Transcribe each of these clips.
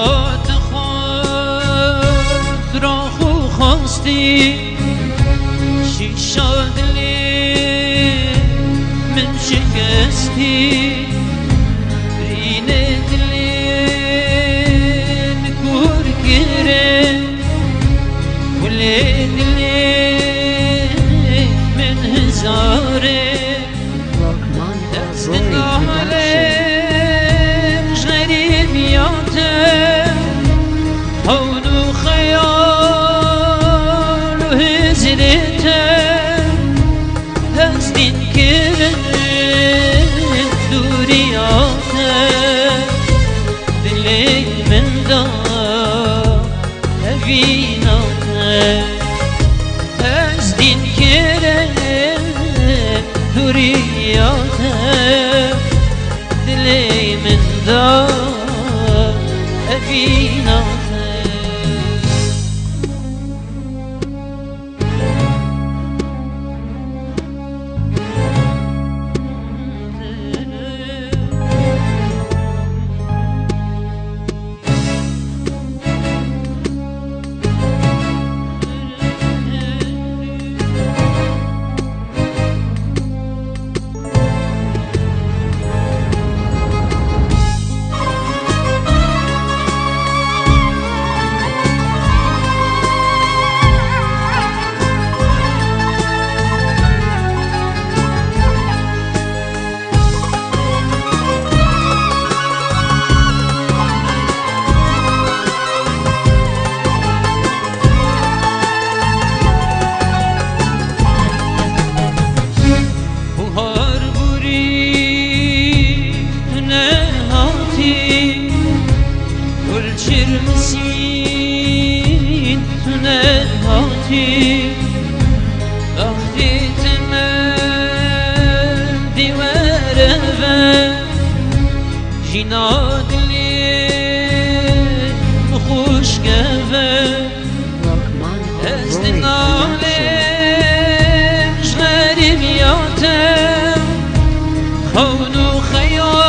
هات خود را خو خواستی شیشا دلی من شکستی رین دلی نکور گره گل دلی من هزاره دست نالم غریب یاته هون و خیال و هزرته هستین کرن دوریاته دلی من دا هویناته هستین کرن دوریاته دلی من دا هویناته çirmesin tüne hati Vakti temel divere ve jinadli hoş geve Ezdin alem şerim yatem Havnu hayalu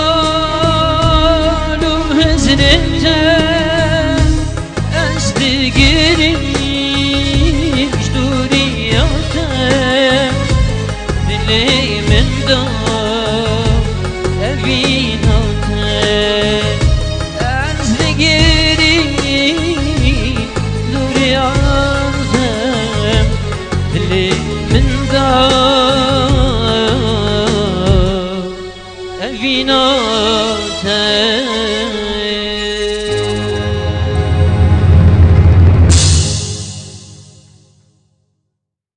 hezretem giriş duriyate dili min da evinate azli giriş duriyate dili min da evinate